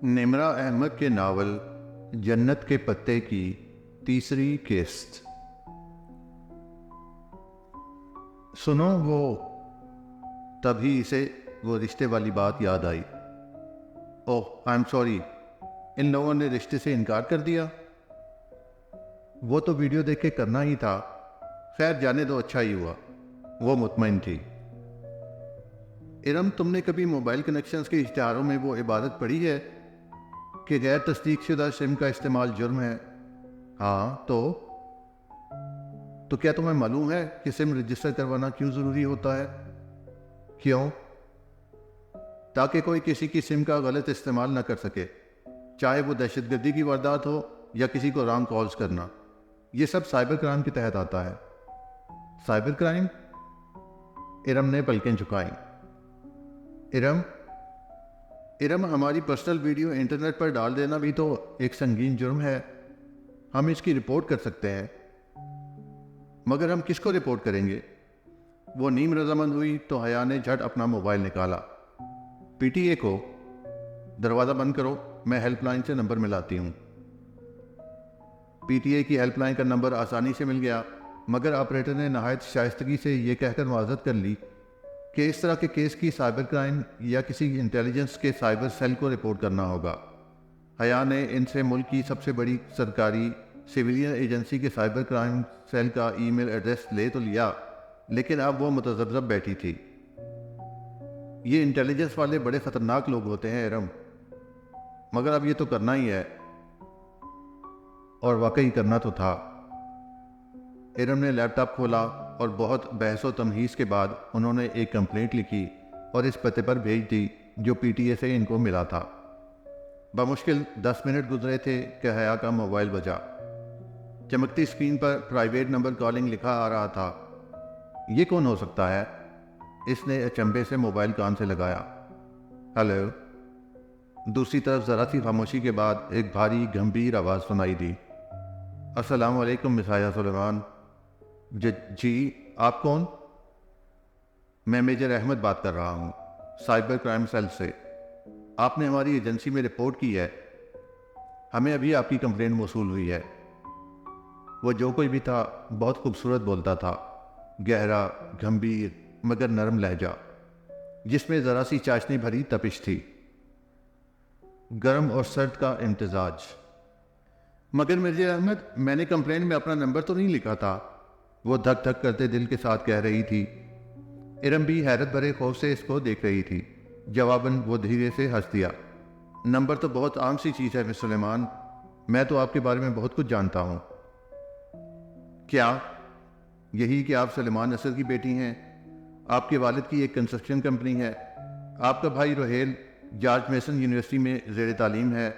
निमरा अहमद के नावल जन्नत के पत्ते की तीसरी किस्त। सुनो वो, तभी इसे वो रिश्ते वाली बात याद आई। ओह आई एम सॉरी, इन लोगों ने रिश्ते से इनकार कर दिया। वो तो वीडियो देख के करना ही था। खैर जाने दो, अच्छा ही हुआ। वो मुतमईन थी। इरम, तुमने कभी मोबाइल कनेक्शंस के इश्तिहारों में वो इबारत पढ़ी है कि गैर तस्दीकशुदा सिम का इस्तेमाल जुर्म है? हाँ तो क्या तुम्हें मालूम है कि सिम रजिस्टर करवाना क्यों ज़रूरी होता है? क्यों? ताकि कोई किसी की सिम का गलत इस्तेमाल ना कर सके, चाहे वो दहशतगर्दी की वारदात हो या किसी को रॉन्ग कॉल्स करना। ये सब साइबर क्राइम के तहत आता है। Cyber crime? इरम ने पलकें झुकाईं। इरम, हमारी पर्सनल वीडियो इंटरनेट पर डाल देना भी तो एक संगीन जुर्म है। हम इसकी रिपोर्ट कर सकते हैं, मगर हम किसको रिपोर्ट करेंगे? वो नीम रजामंद हुई तो हया ने झट अपना मोबाइल निकाला। पीटीए को। दरवाज़ा बंद करो, मैं हेल्पलाइन से नंबर मिलाती हूँ। पीटीए की हेल्पलाइन का नंबर आसानी से मिल गया, मगर ऑपरेटर ने नहायत शाइस्तगी से ये कहकर माजरत कर ली कि इस तरह के केस की साइबर क्राइम या किसी इंटेलिजेंस के साइबर सेल को रिपोर्ट करना होगा। हया ने इनसे मुल्क की सबसे बड़ी सरकारी सिविलियन एजेंसी के साइबर क्राइम सेल का ईमेल एड्रेस ले तो लिया, लेकिन अब वो मुतज़ब्ज़ब बैठी थी। ये इंटेलिजेंस वाले बड़े ख़तरनाक लोग होते हैं इरम, मगर अब ये तो करना ही है। और वाकई करना तो था। इरम ने लैपटॉप खोला और बहुत बहस व तमहीज़ के बाद उन्होंने एक कंप्लेंट लिखी और इस पते पर भेज दी जो पीटीए से इनको मिला था। बमुश्किल 10 मिनट गुजरे थे कि हया का मोबाइल बजा। चमकती स्क्रीन पर प्राइवेट नंबर कॉलिंग लिखा आ रहा था। ये कौन हो सकता है? इसने अचंभे से मोबाइल कान से लगाया। हेलो। दूसरी तरफ ज़रा सी खामोशी के बाद एक भारी गंभीर आवाज़ सुनाई दी। अस्सलाम वालेकुम मिस हाया सुलेमान। जी, आप कौन? मैं मेजर अहमद बात कर रहा हूँ, साइबर क्राइम सेल से। आपने हमारी एजेंसी में रिपोर्ट की है। हमें अभी आपकी कंप्लेंट मौसूल हुई है। वो जो कोई भी था बहुत खूबसूरत बोलता था, गहरा, गंभीर मगर नरम लहजा, जिसमें ज़रा सी चाशनी भरी तपिश थी, गर्म और सर्द का इम्तिजाज। मगर मेजर अहमद, मैंने कंप्लेंट में अपना नंबर तो नहीं लिखा था, वो धक धक करते दिल के साथ कह रही थी। इरम भी हैरत भरे खौफ से इसको देख रही थी। जवाबन वो धीरे से हंस दिया। नंबर तो बहुत आम सी चीज़ है मिस सुलेमान, मैं तो आपके बारे में बहुत कुछ जानता हूँ। क्या? यही कि आप सुलेमान असर की बेटी हैं। आपके वालिद की एक कंस्ट्रक्शन कंपनी है। आपका भाई रोहेल जॉर्ज मेसन यूनिवर्सिटी में ज़ेर तालीम है।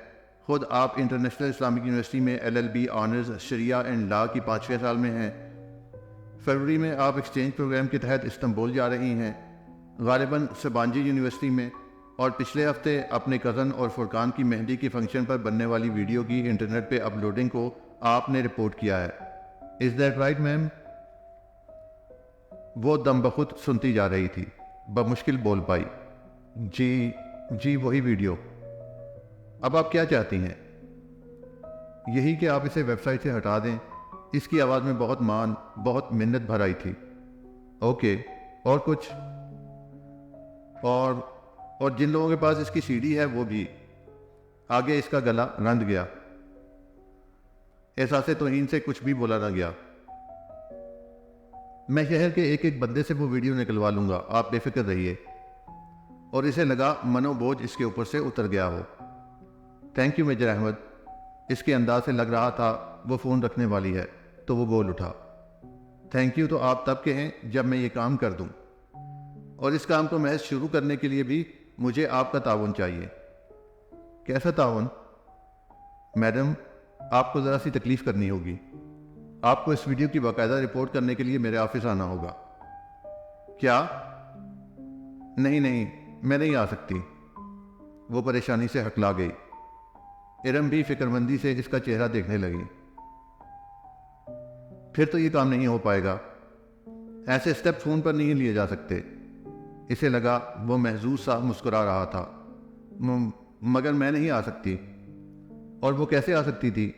ख़ुद आप इंटरनेशनल इस्लामिक यूनिवर्सिटी में LLB ऑनर्स शरिया एंड लॉ की 5वें साल में हैं। फरवरी में आप एक्सचेंज प्रोग्राम के तहत इस्तांबुल जा रही हैं, गालिबन सबांजी यूनिवर्सिटी में। और पिछले हफ्ते अपने कज़न और फुरकान की मेहंदी की फंक्शन पर बनने वाली वीडियो की इंटरनेट पे अपलोडिंग को आपने रिपोर्ट किया है। Is that right ma'am? वो दम बखुद सुनती जा रही थी, बमुश्किल बोल पाई। जी वही वीडियो। अब आप क्या चाहती हैं? यही कि आप इसे वेबसाइट से हटा दें। इसकी आवाज़ में बहुत मान, बहुत मिन्नत भर आई थी। ओके, और कुछ? और जिन लोगों के पास इसकी सीडी है वो भी। आगे इसका गला रंध गया। एहसासे तौहीन से कुछ भी बोला ना गया। मैं शहर के एक एक बंदे से वो वीडियो निकलवा लूंगा, आप बेफिक्र रहिए। और इसे लगा मनोबोझ इसके ऊपर से उतर गया हो। Thank you major Ahmed. इसके अंदाज से लग रहा था वो फ़ोन रखने वाली है, तो वो बोल उठा। थैंक यू तो आप तब के हैं जब मैं ये काम कर दूं, और इस काम को महज शुरू करने के लिए भी मुझे आपका ताउन चाहिए। कैसा ताउन? मैडम, आपको ज़रा सी तकलीफ़ करनी होगी। आपको इस वीडियो की बाकायदा रिपोर्ट करने के लिए मेरे ऑफिस आना होगा। क्या? नहीं, मैं नहीं आ सकती। वो परेशानी से हकला गई। इरम भी फिक्रमंदी से इसका चेहरा देखने लगी। फिर तो ये काम नहीं हो पाएगा। ऐसे स्टेप फ़ोन पर नहीं लिए जा सकते। इसे लगा वो महजूज सा मुस्कुरा रहा था। मगर मैं नहीं आ सकती। और वो कैसे आ सकती थी?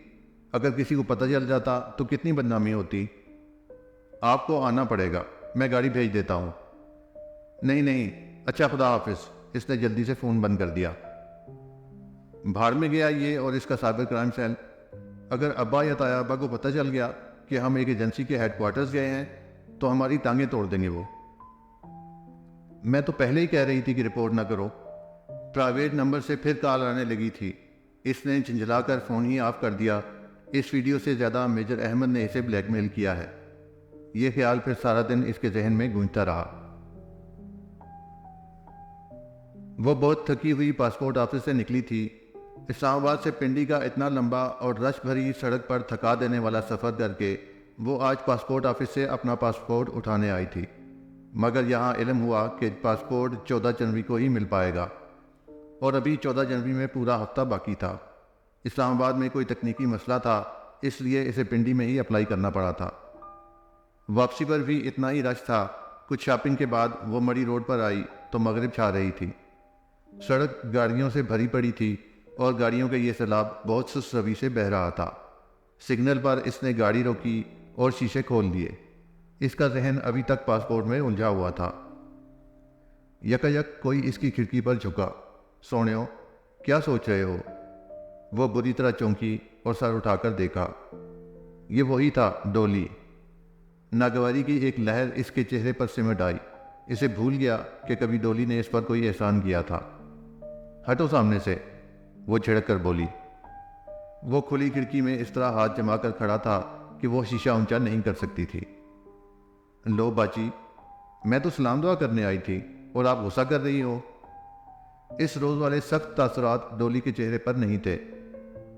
अगर किसी को पता चल जाता तो कितनी बदनामी होती। आपको आना पड़ेगा, मैं गाड़ी भेज देता हूँ। नहीं नहीं, अच्छा खुदा हाफिज। इसने जल्दी से फ़ोन बंद कर दिया। भाड़ में गया ये और इसका साइबर क्राइम सेल। अगर अब्बा या ताया अब्बा को पता चल गया कि हम एक एजेंसी के हेडक्वार्टर्स गए हैं तो हमारी टांगें तोड़ देंगे वो। मैं तो पहले ही कह रही थी कि रिपोर्ट ना करो। प्राइवेट नंबर से फिर कॉल आने लगी थी। इसने झंझलाकर फ़ोन ही ऑफ कर दिया। इस वीडियो से ज़्यादा मेजर अहमद ने इसे ब्लैकमेल किया है। ये ख्याल फिर सारा दिन इसके जहन में गूंजता रहा। वो बहुत थकी हुई पासपोर्ट ऑफिस से निकली थी। इस्लामाबाद से पिंडी का इतना लंबा और रश भरी सड़क पर थका देने वाला सफ़र करके वो आज पासपोर्ट ऑफिस से अपना पासपोर्ट उठाने आई थी। मगर यहाँ इल्म हुआ कि पासपोर्ट 14 जनवरी को ही मिल पाएगा और अभी 14 जनवरी में पूरा हफ्ता बाकी था। इस्लामाबाद में कोई तकनीकी मसला था, इसलिए इसे पिंडी में ही अप्लाई करना पड़ा था। वापसी पर भी इतना ही रश था। कुछ शॉपिंग के बाद वो मड़ी रोड पर आई तो मगरिब छा रही थी। सड़क गाड़ियों से भरी पड़ी थी और गाड़ियों के ये सैलाब बहुत सुस्त रवि से बह रहा था। सिग्नल पर इसने गाड़ी रोकी और शीशे खोल दिए। इसका जहन अभी तक पासपोर्ट में उलझा हुआ था। यकायक कोई इसकी खिड़की पर झुका। सोनियो, क्या सोच रहे हो? वो बुरी तरह चौंकी और सर उठाकर देखा। ये वही था, डोली। नागवारी की एक लहर इसके चेहरे पर सिमट आई। इसे भूल गया कि कभी डोली ने इस पर कोई एहसान किया था। हटो सामने से, वो छिड़क कर बोली। वो खुली खिड़की में इस तरह हाथ जमा कर खड़ा था कि वो शीशा ऊंचा नहीं कर सकती थी। लो बाची, मैं तो सलाम दुआ करने आई थी और आप गुस्सा कर रही हो। इस रोज़ वाले सख्त तासुरात डोली के चेहरे पर नहीं थे।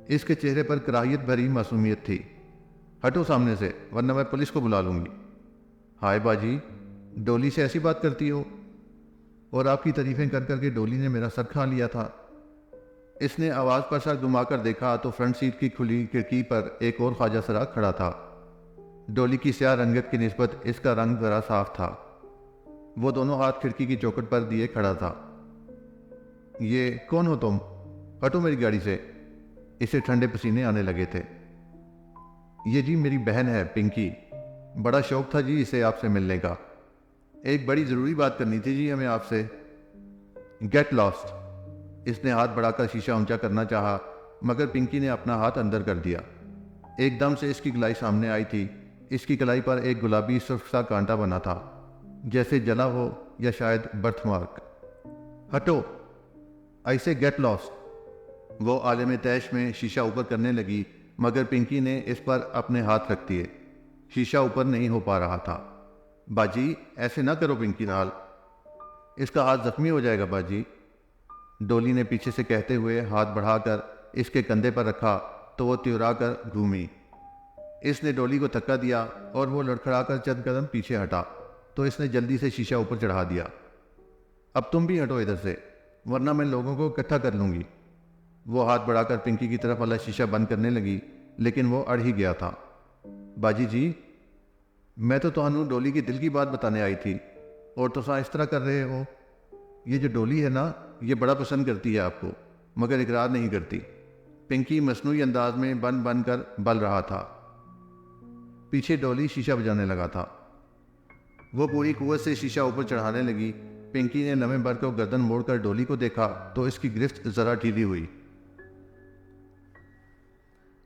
इसके चेहरे पर कराहियत भरी मासूमियत थी। हटो सामने से, वरना मैं पुलिस को बुला लूँगी। हाय बाजी, डोली से ऐसी बात करती हो? और आपकी तारीफ़ें कर करके डोली ने मेरा सर खा लिया था। इसने आवाज़ पर सर घुमाकर देखा तो फ्रंट सीट की खुली खिड़की पर एक और ख्वाजा सरा खड़ा था। डोली की स्याह रंगत की निस्बत इसका रंग ज़रा साफ था। वो दोनों हाथ खिड़की की चौखट पर दिए खड़ा था। ये कौन हो तुम? हटो मेरी गाड़ी से। इसे ठंडे पसीने आने लगे थे। ये जी मेरी बहन है पिंकी। बड़ा शौक था जी इसे आपसे मिलने का। एक बड़ी ज़रूरी बात करनी थी जी हमें आपसे। Get lost. इसने हाथ बढ़ाकर शीशा ऊंचा करना चाहा, मगर पिंकी ने अपना हाथ अंदर कर दिया। एकदम से इसकी कलाई सामने आई थी। इसकी कलाई पर एक गुलाबी सुर्ख सा कांटा बना था, जैसे जला हो या शायद बर्थमार्क। हटो, ऐसे गेट लॉस्ट। वो आलम तैश में शीशा ऊपर करने लगी, मगर पिंकी ने इस पर अपने हाथ रख दिए। शीशा ऊपर नहीं हो पा रहा था। बाजी, ऐसे ना करो पिंकी नाल, इसका हाथ जख्मी हो जाएगा बाजी। डोली ने पीछे से कहते हुए हाथ बढ़ाकर इसके कंधे पर रखा तो वो त्युरा कर घूमी। इसने डोली को धक्का दिया और वो लड़खड़ाकर चंद कदम पीछे हटा तो इसने जल्दी से शीशा ऊपर चढ़ा दिया। अब तुम भी हटो इधर से, वरना मैं लोगों को इकट्ठा कर लूँगी। वो हाथ बढ़ाकर पिंकी की तरफ वाला शीशा बंद करने लगी, लेकिन वो अड़ ही गया था। बाजी जी, मैं तो तुहानू डोली की दिल की बात बताने आई थी और तुसा इस तरह कर रहे हो। ये जो डोली है ना, ये बड़ा पसंद करती है आपको, मगर इकरार नहीं करती। पिंकी मसनूई अंदाज में बन बन कर बल रहा था। पीछे डोली शीशा बजाने लगा था। वो पूरी कुव्वत से शीशा ऊपर चढ़ाने लगी। पिंकी ने लम्हे भर को गर्दन मोड़कर डोली को देखा तो इसकी गिरफ्त जरा ढीली हुई।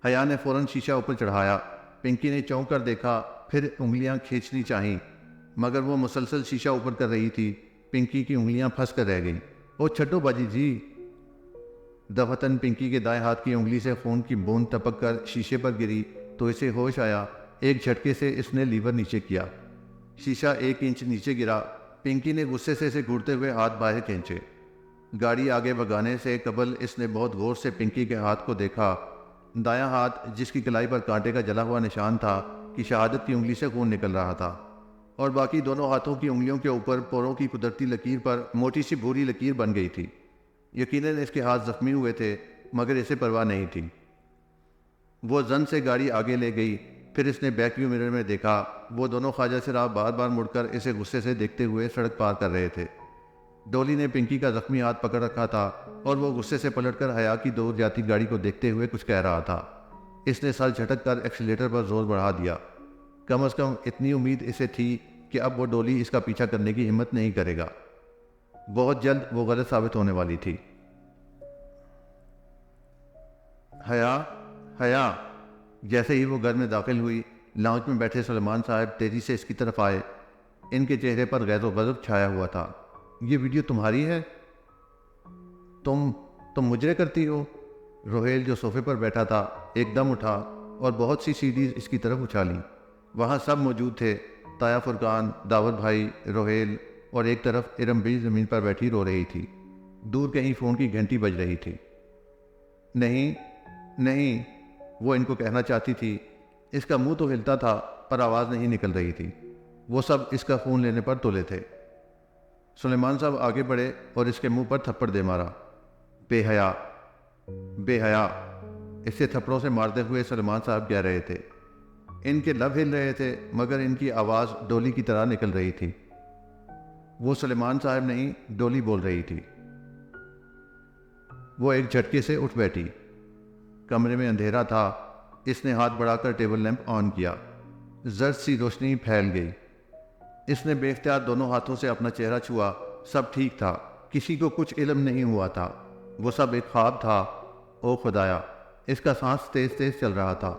हया ने फौरन शीशा ऊपर चढ़ाया। पिंकी ने चौंक कर देखा, फिर उंगलियां खींचनी चाहीं, मगर वो मुसलसल शीशा ऊपर कर रही थी। पिंकी की उंगलियां फंस कर रह गईं। ओ छड्डो बाजी जी। दफतन पिंकी के दाएं हाथ की उंगली से खून की बूंद टपक कर शीशे पर गिरी तो इसे होश आया। एक झटके से इसने लीवर नीचे किया। शीशा 1 इंच नीचे गिरा। पिंकी ने गुस्से से इसे घूरते हुए हाथ बाहर खींचे। गाड़ी आगे भगाने से कबल इसने बहुत गौर से पिंकी के हाथ को देखा। दायां हाथ, जिसकी कलाई पर कांटे का जला हुआ निशान था कि शहादत की उंगली से खून निकल रहा था, और बाकी दोनों हाथों की उंगलियों के ऊपर पोरों की कुदरती लकीर पर मोटी सी भूरी लकीर बन गई थी। यकीनन इसके हाथ जख्मी हुए थे, मगर इसे परवाह नहीं थी। वो जन से गाड़ी आगे ले गई। फिर इसने बैक व्यू मिरर में देखा। वो दोनों ख्वाजा सराफ बार बार मुड़कर इसे गुस्से से देखते हुए सड़क पार कर रहे थे। डॉली ने पिंकी का जख्मी हाथ पकड़ रखा था और वो गुस्से से पलटकर हया की दूर जाती गाड़ी को देखते हुए कुछ कह रहा था। इसने सर झटक कर एक्सीलेटर पर जोर बढ़ा दिया। कम से कम इतनी उम्मीद इसे थी कि अब वो डॉली इसका पीछा करने की हिम्मत नहीं करेगा। बहुत जल्द वो गलत साबित होने वाली थी। हया, हया। जैसे ही वो घर में दाखिल हुई, लाउंज में बैठे सलमान साहब तेजी से इसकी तरफ आए। इनके चेहरे पर गैर गज़ब छाया हुआ था। ये वीडियो तुम्हारी है? तुम मुजरे करती हो? रोहेल जो सोफे पर बैठा था एकदम उठा और बहुत सी सीडीज इसकी तरफ उछाली। वहाँ सब मौजूद थे, ताया, फुरकान, दावत भाई, रोहेल, और एक तरफ इरम भी ज़मीन पर बैठी रो रही थी। दूर कहीं फ़ोन की घंटी बज रही थी। नहीं नहीं, वो इनको कहना चाहती थी। इसका मुंह तो हिलता था पर आवाज़ नहीं निकल रही थी। वो सब इसका फ़ोन लेने पर तुले थे। सुलेमान साहब आगे बढ़े और इसके मुंह पर थप्पड़ दे मारा। बेहया, बेहया, इसे थप्पड़ों से मारते हुए सलमान साहब कह रहे थे। इनके लब हिल रहे थे मगर इनकी आवाज़ डोली की तरह निकल रही थी। वो सुलेमान साहब नहीं, डोली बोल रही थी। वो एक झटके से उठ बैठी। कमरे में अंधेरा था। इसने हाथ बढ़ाकर टेबल लैंप ऑन किया। जर्द सी रोशनी फैल गई। इसने बेख्तियार दोनों हाथों से अपना चेहरा छुआ। सब ठीक था, किसी को कुछ इल्म नहीं हुआ था। वो सब एक ख्वाब था। ओ खुदाया, इसका सांस तेज तेज चल रहा था।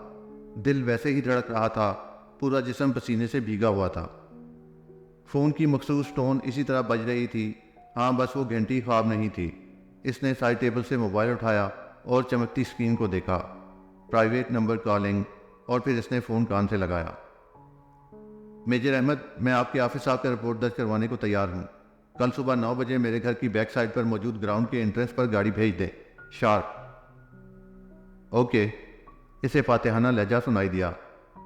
दिल वैसे ही धड़क रहा था। पूरा जिस्म पसीने से भीगा हुआ था। फ़ोन की मखसूस टोन इसी तरह बज रही थी। हाँ, बस वो घंटी ख्वाब नहीं थी। इसने साइड टेबल से मोबाइल उठाया और चमकती स्क्रीन को देखा। प्राइवेट नंबर कॉलिंग, और फिर इसने फ़ोन कान से लगाया। मेजर अहमद, मैं आपके ऑफिस आकर रिपोर्ट दर्ज करवाने को तैयार हूँ। कल सुबह 9 बजे मेरे घर की बैक साइड पर मौजूद ग्राउंड के एंट्रेंस पर गाड़ी भेज दें, शार्प। ओके। इसे फातिहाना लहजा सुनाई दिया।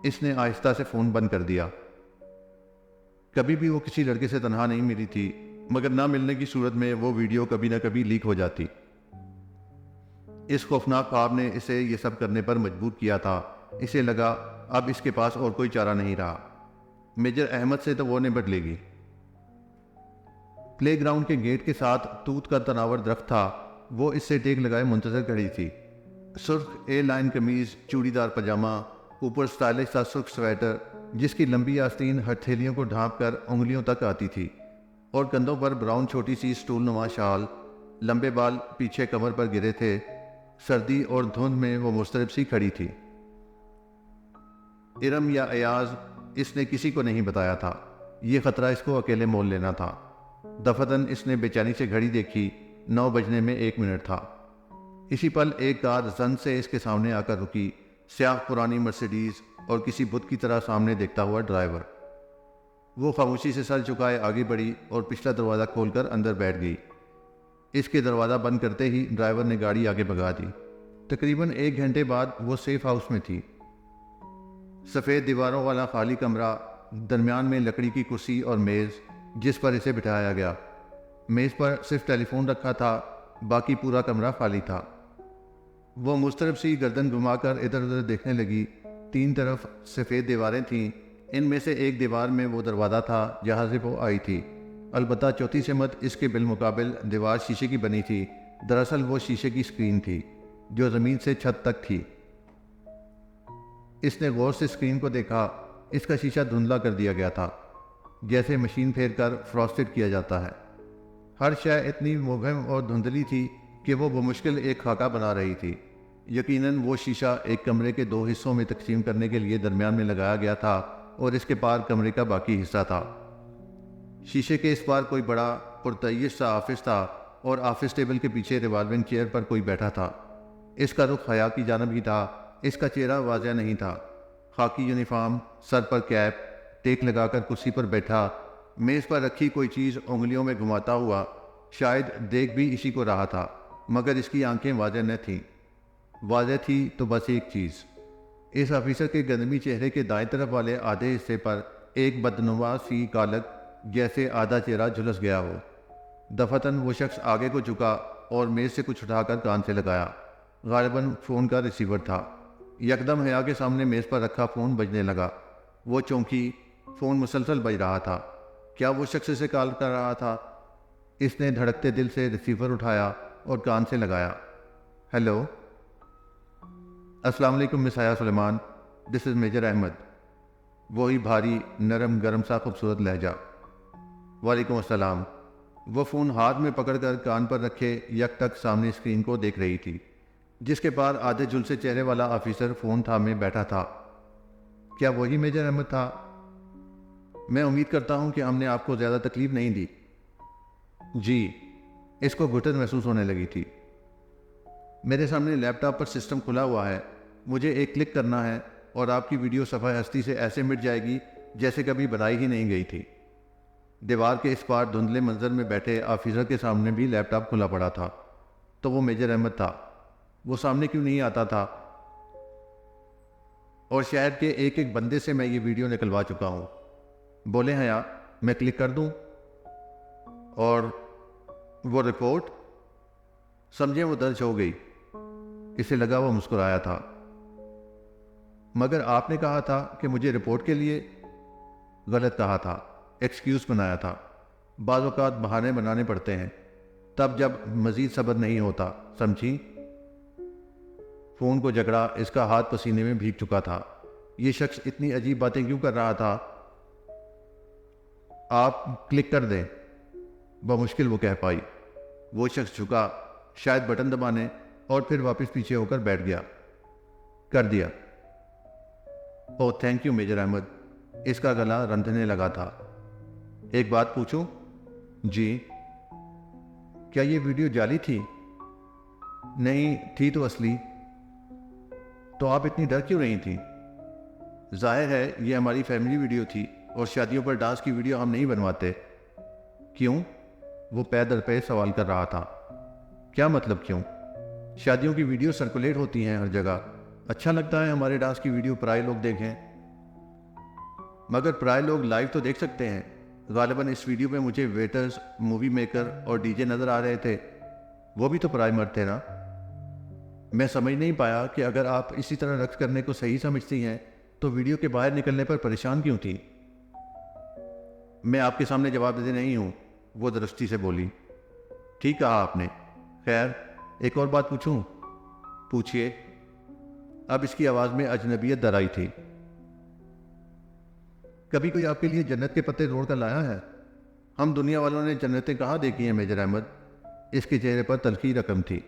इसने आहिस्ता से फ़ोन बंद कर दिया। कभी भी वो किसी लड़के से तनहा नहीं मिली थी, मगर ना मिलने की सूरत में वो वीडियो कभी ना कभी लीक हो जाती। इस खौफनाक ख्वाब ने इसे ये सब करने पर मजबूर किया था। इसे लगा अब इसके पास और कोई चारा नहीं रहा। मेजर अहमद से तो वो निपट लेगी। प्लेग्राउंड के गेट के साथ तूत का तनावर दरख्त था। वो इससे टेक लगाए मुंतजर खड़ी थी। सुर्ख ए लाइन कमीज, चूड़ीदार पजामा, ऊपर स्टाइलिश सा सुर्ख स्वेटर जिसकी लंबी आस्तीन हथेलियों को ढांप कर उंगलियों तक आती थी, और कंधों पर ब्राउन छोटी सी स्टूल नुमा शाल। लंबे बाल पीछे कमर पर गिरे थे। सर्दी और धुंध में वो मुस्तरब सी खड़ी थी। इरम या अयाज, इसने किसी को नहीं बताया था। ये खतरा इसको अकेले मोल लेना था। दफतन इसने बेचैनी से घड़ी देखी। 9 बजने में 1 मिनट था। इसी पल एक कार जन से इसके सामने आकर रुकी। स्याह पुरानी मर्सिडीज और किसी बुत की तरह सामने देखता हुआ ड्राइवर। वो खामोशी से सर झुकाए आगे बढ़ी और पिछला दरवाज़ा खोलकर अंदर बैठ गई। इसके दरवाज़ा बंद करते ही ड्राइवर ने गाड़ी आगे भगा दी। तकरीबन 1 घंटे बाद वो सेफ हाउस में थी। सफ़ेद दीवारों वाला खाली कमरा, दरमियान में लकड़ी की कुर्सी और मेज़ जिस पर इसे बिठाया गया। मेज़ पर सिर्फ टेलीफोन रखा था, बाकी पूरा कमरा खाली था। वो मुस्तरब सी गर्दन घुमाकर इधर उधर देखने लगी। 3 तरफ सफ़ेद दीवारें थीं। इनमें से एक दीवार में वो दरवाज़ा था जहाँ से वो आई थी। अलबत्ता चौथी सिमत इसके बिलमुकाबिल दीवार शीशे की बनी थी। दरअसल वो शीशे की स्क्रीन थी जो ज़मीन से छत तक थी। इसने गौर से स्क्रीन को देखा। इसका शीशा धुंधला कर दिया गया था, जैसे मशीन फेर कर फ्रॉस्टेड किया जाता है। हर शय इतनी मुबहम और धुंधली थी कि वो बमुश्किल एक खाका बना रही थी। यकीनन वो शीशा एक कमरे के 2 हिस्सों में तकसीम करने के लिए दरमियान में लगाया गया था और इसके पार कमरे का बाकी हिस्सा था। शीशे के इस पार कोई बड़ा पुरतय्यश सा ऑफिस था और ऑफिस टेबल के पीछे रिवॉल्विंग चेयर पर कोई बैठा था। इसका रुख हया की जानब ही था। इसका चेहरा वाज़ह नहीं था। खाकी यूनिफॉर्म, सर पर कैप, टेक लगाकर कुर्सी पर बैठा, मेज़ पर रखी कोई चीज़ उंगलियों में घुमाता हुआ। शायद देख भी इसी को रहा था, मगर इसकी आंखें वाज़ह न थीं। वाज़ह थी तो बस एक चीज़। इस ऑफिसर के गंदमी चेहरे के दाएं तरफ वाले आधे हिस्से पर एक बदनुमा सी कालक, जैसे आधा चेहरा झुलस गया हो। दफतन वो शख्स आगे को झुका और मेज़ से कुछ उठाकर कान से लगाया। गालिबन फ़ोन का रिसीवर था। यकदम हया के सामने मेज़ पर रखा फ़ोन बजने लगा। वो चौंकी। फ़ोन मुसलसल बज रहा था। क्या वो शख्स इसे कॉल कर रहा था? इसने धड़कते दिल से रिसीवर उठाया और कान से लगाया। हेलो, अस्सलाम वालेकुम miss Haya Suleman, this is major Ahmed. वही भारी नरम गरम सा खूबसूरत लहजा। वालेकुम अस्सलाम। वो फ़ोन हाथ में पकड़कर कान पर रखे यकटक सामने स्क्रीन को देख रही थी, जिसके पार आधे झुलसे चेहरे वाला ऑफिसर फ़ोन थामे बैठा था। क्या वही मेजर अहमद था? मैं उम्मीद करता हूँ कि हमने आपको ज़्यादा तकलीफ़ नहीं दी। जी। इसको घुटन महसूस होने लगी थी। मेरे सामने लैपटॉप पर सिस्टम खुला हुआ है, मुझे एक क्लिक करना है और आपकी वीडियो सफ़ा हस्ती से ऐसे मिट जाएगी जैसे कभी बनाई ही नहीं गई थी। दीवार के इस पार धुंधले मंजर में बैठे ऑफिसर के सामने भी लैपटॉप खुला पड़ा था। तो वो मेजर अहमद था। वो सामने क्यों नहीं आता था? और शहर के एक एक बंदे से मैं ये वीडियो निकलवा चुका हूँ। बोले हया, मैं क्लिक कर दूँ? और वो रिपोर्ट? समझे वो दर्ज हो गई। इसे लगा वो मुस्कुराया था। मगर आपने कहा था कि मुझे रिपोर्ट के लिए। गलत कहा था, एक्सक्यूज़ बनाया था। बाज़ औक़ात बहाने बनाने पड़ते हैं, तब जब मज़ीद सब्र नहीं होता, समझी? फ़ोन को जकड़ा, इसका हाथ पसीने में भीग चुका था। ये शख्स इतनी अजीब बातें क्यों कर रहा था? आप क्लिक कर दें, बमुश्किल वो कह पाई। वो शख्स झुका, शायद बटन दबाने, और फिर वापस पीछे होकर बैठ गया। कर दिया। Oh thank you major Ahmed. इसका गला रंधने लगा था। एक बात पूछूं? जी। क्या ये वीडियो जाली थी? नहीं थी तो असली। तो आप इतनी डर क्यों रही थी? जाहिर है ये हमारी फैमिली वीडियो थी और शादियों पर डांस की वीडियो हम नहीं बनवाते। क्यों? वो पैर दर पे सवाल कर रहा था। क्या मतलब क्यों? शादियों की वीडियो सर्कुलेट होती हैं हर जगह। अच्छा लगता है हमारे डांस की वीडियो पराए लोग देखें। मगर पराए लोग लाइव तो देख सकते हैं। गालिबन इस वीडियो में मुझे वेटर्स, मूवी मेकर और डीजे नज़र आ रहे थे। वो भी तो पराए मर्द थे ना। मैं समझ नहीं पाया कि अगर आप इसी तरह रक्स करने को सही समझती हैं तो वीडियो के बाहर निकलने पर परेशान क्यों थी? मैं आपके सामने जवाब देते नहीं हूँ, वो दुरुस्ती से बोली। ठीक कहा आपने। खैर, एक और बात पूछूं? पूछिए। अब इसकी आवाज़ में अजनबियत दर आई थी। कभी कोई आपके लिए जन्नत के पत्ते तोड़ कर लाया है? हम दुनिया वालों ने जन्नतें कहाँ देखी हैं मेजर अहमद? इसके चेहरे पर तल्खी रकम थी।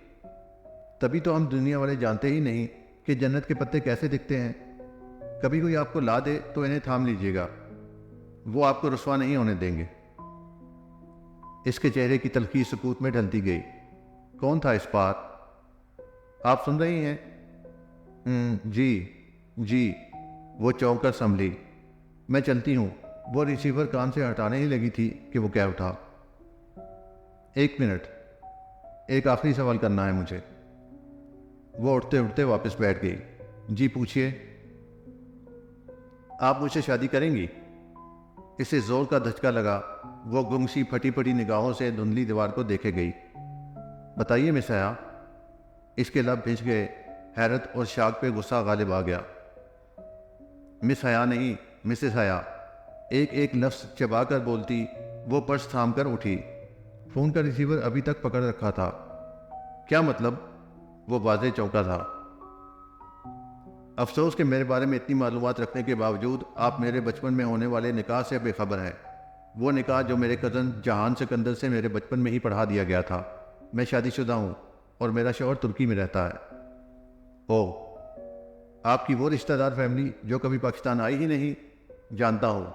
तभी तो हम दुनिया वाले जानते ही नहीं कि जन्नत के पत्ते कैसे दिखते हैं। कभी कोई आपको ला दे तो इन्हें थाम लीजिएगा, वो आपको रुसवा नहीं होने देंगे। इसके चेहरे की तल्खी सुकूत में ढलती गई। कौन था इस पार? आप सुन रही हैं? जी जी। वो चौंक कर संभली। मैं चलती हूँ। वो रिसीवर कान से हटाने ही लगी थी कि वो कह उठा, एक मिनट, एक आखिरी सवाल करना है मुझे। वो उठते उठते वापस बैठ गई। जी पूछिए। आप मुझसे शादी करेंगी? इसे जोर का धचका लगा। वो गुमसी फटी फटी निगाहों से धुंधली दीवार को देखे गई। बताइए मिस हया। इसके लब भिंच गए। हैरत और शाक पे गुस्सा गालिब आ गया। मिस हया नहीं, मिसेस हया। एक एक लफ्ज़ चबा कर बोलती वो पर्स थाम कर उठी। फ़ोन का रिसीवर अभी तक पकड़ रखा था। क्या मतलब? वो वाज़े चौंका था। अफसोस कि मेरे बारे में इतनी मालूमात रखने के बावजूद आप मेरे बचपन में होने वाले निकाह से बेखबर हैं। वो निकाह जो मेरे कज़न जहान सिकंदर से मेरे बचपन में ही पढ़ा दिया गया था। मैं शादीशुदा हूँ और मेरा शौहर तुर्की में रहता है। ओह, आपकी वो रिश्तेदार फैमिली जो कभी पाकिस्तान आई ही नहीं। जानता हूँ।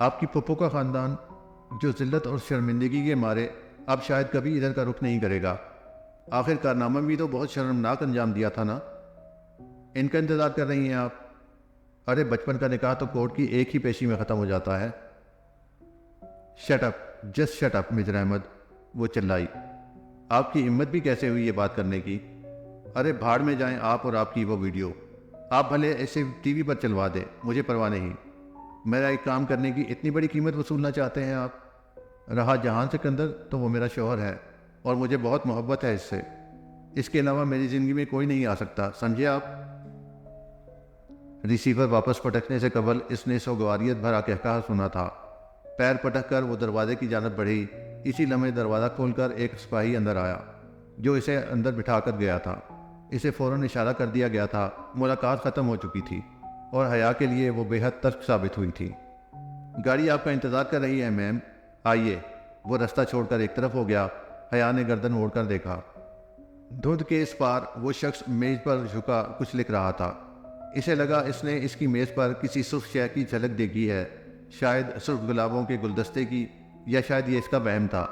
आपकी पप्पो का ख़ानदान जो ज़िल्लत और शर्मिंदगी के मारे अब शायद कभी इधर का रुख नहीं करेगा। आखिर कारनामा भी तो बहुत शर्मनाक अंजाम दिया था ना। इनका इंतज़ार कर रही हैं आप? अरे बचपन का निकाह तो कोर्ट की एक ही पेशी में ख़त्म हो जाता है। Shut up, just shut up mister Ahmed, वो चिल्लाई। आपकी हिम्मत भी कैसे हुई ये बात करने की? अरे भाड़ में जाएं आप और आपकी वो वीडियो। आप भले ऐसे टीवी पर चलवा दें, मुझे परवाह नहीं। मेरा एक काम करने की इतनी बड़ी कीमत वसूलना चाहते हैं आप? रहा जहान सिकंदर तो वो मेरा शौहर है और मुझे बहुत मोहब्बत है इससे। इसके अलावा मेरी ज़िंदगी में कोई नहीं आ सकता, समझे आप? रिसीवर वापस पटकने से कबल इसने सोगवारियत भरा कहकहा सुना था। पैर पटक कर वो दरवाजे की जानब बढ़ी इसी लम्हे दरवाज़ा खोलकर एक सिपाही अंदर आया जो इसे अंदर बिठा कर गया था। इसे फ़ौरन इशारा कर दिया गया था। मुलाकात ख़त्म हो चुकी थी और हया के लिए वो बेहद तल्ख साबित हुई थी। गाड़ी आपका इंतज़ार कर रही है मैम, आइए। वो रास्ता छोड़कर एक तरफ हो गया। हया ने गर्दन मोड़कर देखा। धुंध के इस पार वो शख्स मेज़ पर झुका कुछ लिख रहा था। इसे लगा इसने इसकी मेज़ पर किसी सुर्ख शय की झलक देखी है, शायद सुर्ख गुलाबों के गुलदस्ते की, या शायद ये इसका वहम था।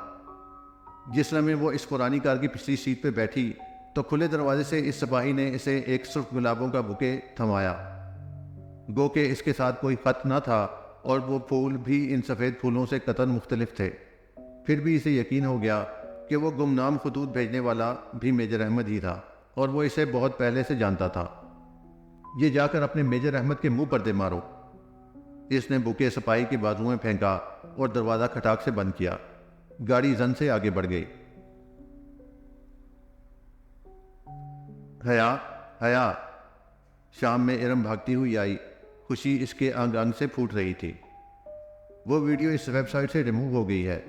जिस लम्हे वो इस पुरानी कार की पिछली सीट पर बैठी तो खुले दरवाजे से इस सिपाही ने इसे एक सुर्ख गुलाबों का बुके थमाया। गो के इसके साथ कोई ख़त न था और वो फूल भी इन सफ़ेद फूलों से कतन मुख्तलिफ थे। फिर भी इसे यकीन हो गया कि वो गुमनाम खतूत भेजने वाला भी मेजर अहमद ही था और वो इसे बहुत पहले से जानता था। ये जाकर अपने मेजर अहमद के मुंह पर दे मारो। इसने बुके सिपाही की बाजू में फेंका और दरवाज़ा खटाक से बंद किया। गाड़ी जन से आगे बढ़ गई। हया, हया। शाम में इरम भागती हुई आई। खुशी इसके अंग अंग से फूट रही थी। वो वीडियो इस वेबसाइट से रिमूव हो गई है।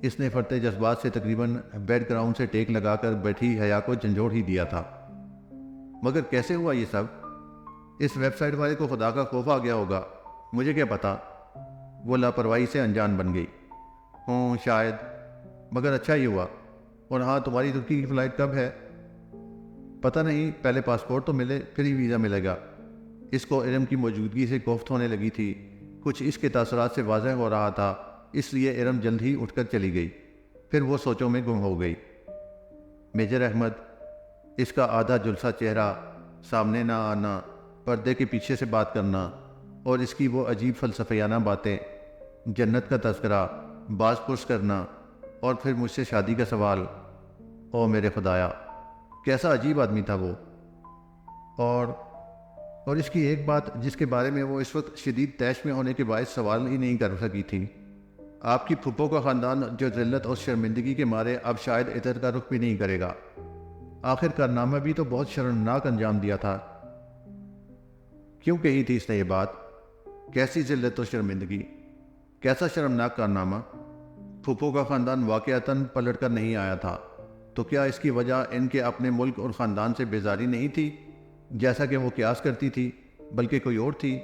इसने फरते जज्बात से तकरीबन बेड ग्राउंड से टेक लगाकर बैठी हया को झंझोड़ ही दिया था। मगर कैसे हुआ ये सब? इस वेबसाइट वाले को खुदा का खौफ आ गया होगा, मुझे क्या पता। वो लापरवाही से अनजान बन गई। हूँ शायद, मगर अच्छा ही हुआ। और हाँ, तुम्हारी तुर्की की फ़्लाइट कब है? पता नहीं, पहले पासपोर्ट तो मिले फिर ही वीज़ा मिलेगा। इसको इरम की मौजूदगी से कोफ्त होने लगी थी। कुछ इसके तासुरात से वाज़ह हो रहा था, इसलिए इरम जल्द ही उठकर चली गई। फिर वो सोचों में गुम हो गई। मेजर अहमद, इसका आधा जुलसा चेहरा, सामने ना आना, पर्दे के पीछे से बात करना, और इसकी वो अजीब फ़लसफ़ियाना बातें, जन्नत का तज़किरा, बाज़ पुरस करना, और फिर मुझसे शादी का सवाल। ओ मेरे खुदाया, कैसा अजीब आदमी था वो। और इसकी एक बात जिसके बारे में वो इस वक्त शदीद तैश में होने के बायस सवाल ही नहीं कर सकी थी। आपकी फुप्पो का ख़ानदान जो ज़िल्लत और शर्मिंदगी के मारे अब शायद इधर का रुख भी नहीं करेगा। आखिर कारनामा भी तो बहुत शर्मनाक अंजाम दिया था। क्यों कही थी इसने ये बात? कैसी ज़िल्लत और शर्मिंदगी? कैसा शर्मनाक कारनामा? फुप्पो का ख़ानदान वाक़अतन पलट कर नहीं आया था, तो क्या इसकी वजह इनके अपने मुल्क और ख़ानदान से बेजारी नहीं थी जैसा कि वो क़यास करती थी, बल्कि कोई और थी?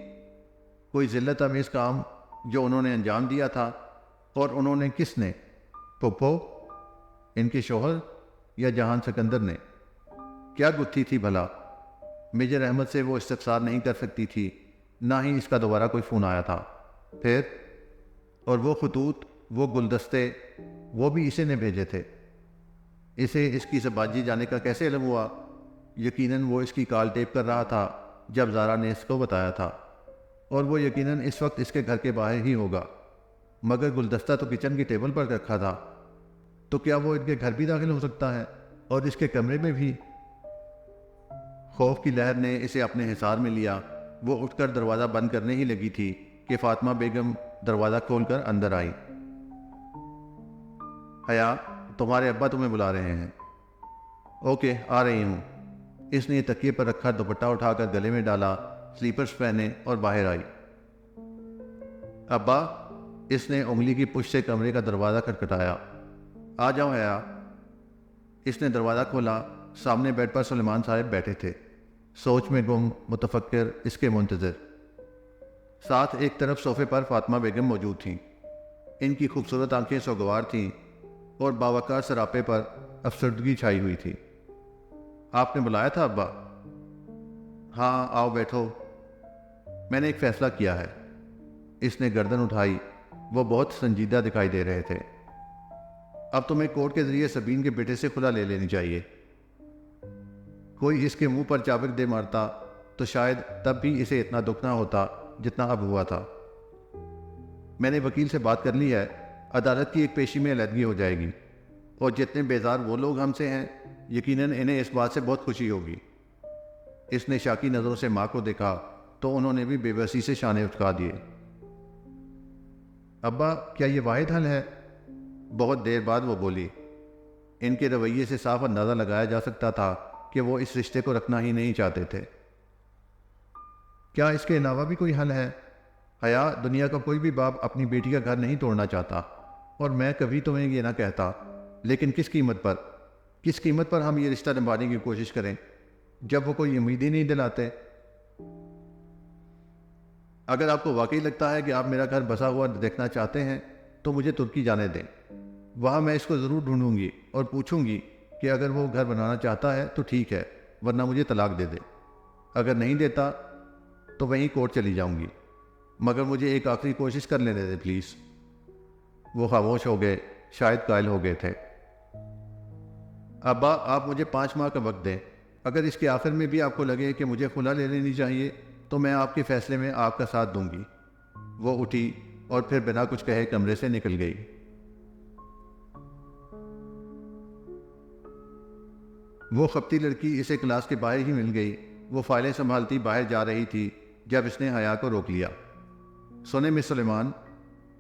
कोई ज़िल्लत अमेज़ काम जो उन्होंने अंजाम दिया था। और उन्होंने किसने? फुप्पो, इनके शोहर, या जहान सिकंदर ने? क्या गुत्थी थी भला? मेजर अहमद से वो इस्तफसार नहीं कर सकती थी, ना ही इसका दोबारा कोई फ़ोन आया था। फिर और वो खतूत, वो गुलदस्ते, वो भी इसे ने भेजे थे। इसे इसकी सबाजी जाने का कैसे इल्म हुआ? यकीनन वो इसकी कॉल टेप कर रहा था जब ज़ारा ने इसको बताया था, और वो यकीनन इस वक्त इसके घर के बाहर ही होगा। मगर गुलदस्ता तो किचन की टेबल पर रखा था, तो क्या वो इनके घर भी दाखिल हो सकता है, और इसके कमरे में भी? खौफ की लहर ने इसे अपने हिसार में लिया। वो उठकर दरवाज़ा बंद करने ही लगी थी कि फातिमा बेगम दरवाज़ा खोलकर अंदर आई। हया, तुम्हारे अब्बा तुम्हें बुला रहे हैं। ओके, आ रही हूँ। इसने तकिए पर रखा दुपट्टा उठाकर गले में डाला, स्लीपर्स पहने और बाहर आई। अब्बा, इसने उंगली की पुश से कमरे का दरवाज़ा खटखटाया। आ जाओ हया। इसने दरवाज़ा खोला। सामने बेड पर सुलेमान साहब बैठे थे, सोच में गुम, मुतफक्किर, इसके मुंतज़िर। साथ एक तरफ सोफे पर फातिमा बेगम मौजूद थीं। इनकी खूबसूरत आंखें सोगवार थीं और बावकार सरापे पर अफसरदगी छाई हुई थी। आपने बुलाया था अब्बा? हाँ, आओ बैठो। मैंने एक फ़ैसला किया है। इसने गर्दन उठाई। वो बहुत संजीदा दिखाई दे रहे थे। अब तुम्हें कोर्ट के ज़रिए सबीन के बेटे से खुला ले लेनी चाहिए। कोई इसके मुंह पर चाबुक दे मारता तो शायद तब भी इसे इतना दुख ना होता जितना अब हुआ था। मैंने वकील से बात कर ली है। अदालत की एक पेशी में अलहदगी हो जाएगी, और जितने बेजार वो लोग हमसे हैं, यकीनन इन्हें इस बात से बहुत खुशी होगी। इसने शाकी नज़रों से माँ को देखा तो उन्होंने भी बेबसी से शाने उठका दिए। अब्बा, क्या ये वाहिद हल है? बहुत देर बाद वो बोली। इनके रवैये से साफ अंदाज़ा लगाया जा सकता था कि वो इस रिश्ते को रखना ही नहीं चाहते थे। क्या इसके अलावा भी कोई हल है? हया, दुनिया का कोई भी बाप अपनी बेटी का घर नहीं तोड़ना चाहता, और मैं कभी तुम्हें ये ना कहता, लेकिन किस कीमत पर हम ये रिश्ता निभाने की कोशिश करें जब वो कोई उम्मीद ही नहीं दिलाते। अगर आपको वाकई लगता है कि आप मेरा घर बसा हुआ देखना चाहते हैं तो मुझे तुर्की जाने दें। वहाँ मैं इसको ज़रूर ढूंढूंगी और पूछूंगी कि अगर वो घर बनाना चाहता है तो ठीक है, वरना मुझे तलाक दे दे। अगर नहीं देता तो वहीं कोर्ट चली जाऊंगी, मगर मुझे एक आखिरी कोशिश कर लेने दे प्लीज़। वो खामोश हो गए, शायद कायल हो गए थे। अब्बा, आप मुझे 5 माह का वक्त दें। अगर इसके आखिर में भी आपको लगे कि मुझे खुला ले लेनी चाहिए तो मैं आपके फैसले में आपका साथ दूंगी। वो उठी और फिर बिना कुछ कहे कमरे से निकल गई। वो खपती लड़की इसे क्लास के बाहर ही मिल गई। वो फाइलें संभालती बाहर जा रही थी जब इसने हया को रोक लिया। सुने मिस सुलेमान,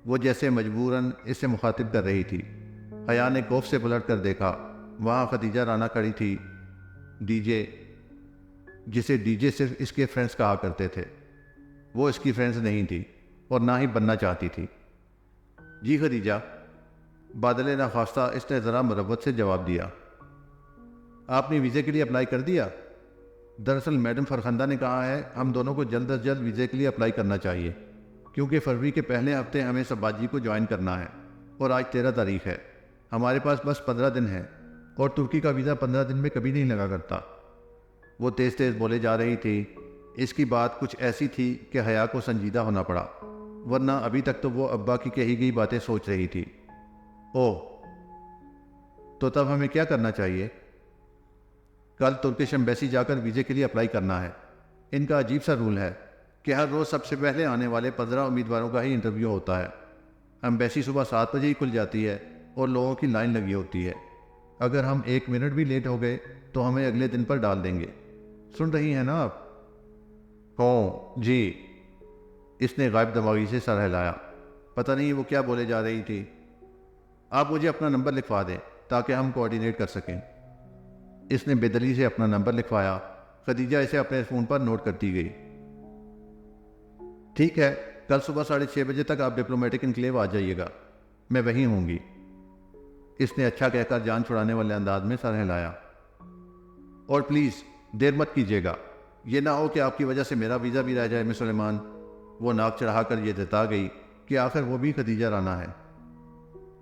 वो जैसे मजबूरन इससे मुखातिब कर रही थी। हया ने खौफ से पलट कर देखा। वहाँ खदीजा राना खड़ी थी, डीजे, जिसे डीजे सिर्फ इसके फ्रेंड्स कहा करते थे। वो इसकी फ्रेंड्स नहीं थी और ना ही बनना चाहती थी। जी खदीजा, बादल नाख्वास्ता इसने ज़रा मुरव्वत से जवाब दिया। आपने वीज़े के लिए अप्लाई कर दिया? दरअसल मैडम फरखंदा ने कहा है हम दोनों को जल्द अज जल्द वीज़े के लिए अप्लाई करना चाहिए, क्योंकि फरवरी के पहले हफ्ते हमें सब्बाजी को ज्वाइन करना है और आज 13 तारीख है। हमारे पास बस 15 दिन है और तुर्की का वीज़ा 15 दिन में कभी नहीं लगा करता। वो तेज़ तेज़ बोले जा रही थी। इसकी बात कुछ ऐसी थी कि हया को संजीदा होना पड़ा, वरना अभी तक तो वो अब्बा की कही गई बातें सोच रही थी। ओह, तो तब हमें क्या करना चाहिए? कल तुर्किश एम्बेसी जाकर वीज़े के लिए अप्लाई करना है। इनका अजीब सा रूल है कि हर रोज़ सबसे पहले आने वाले 15 उम्मीदवारों का ही इंटरव्यू होता है। एम्बेसी सुबह 7 बजे ही खुल जाती है और लोगों की लाइन लगी होती है। अगर हम 1 मिनट भी लेट हो गए तो हमें अगले दिन पर डाल देंगे। सुन रही हैं ना आप? कौन? जी। इसने गायब दिमागी से सर हिलाया। पता नहीं वो क्या बोले जा रही थी। आप मुझे अपना नंबर लिखवा दें ताकि हम कोऑर्डिनेट कर सकें। इसने बेदली से अपना नंबर लिखवाया। खदीजा इसे अपने फ़ोन पर नोट करती गई। ठीक है, कल सुबह 6:30 बजे तक आप डिप्लोमेटिक इनक्लेव आ जाइएगा, मैं वहीं होंगी। इसने अच्छा कहकर जान छुड़ाने वाले अंदाज में सर हिलाया। और प्लीज़ देर मत कीजिएगा, ये ना हो कि आपकी वजह से मेरा वीज़ा भी रह जाए मिस सुलेमान। वो नाक चढ़ाकर ये जता गई कि आखिर वो भी खदीजा राना है।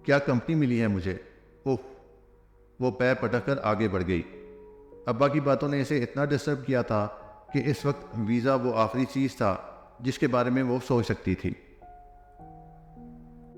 क्या कंपनी मिली है मुझे। उफ, वो पैर पटक कर आगे बढ़ गई। अब्बा की बातों ने इसे इतना डिस्टर्ब किया था कि इस वक्त वीज़ा वो आखिरी चीज़ था जिसके बारे में वो सोच सकती थी।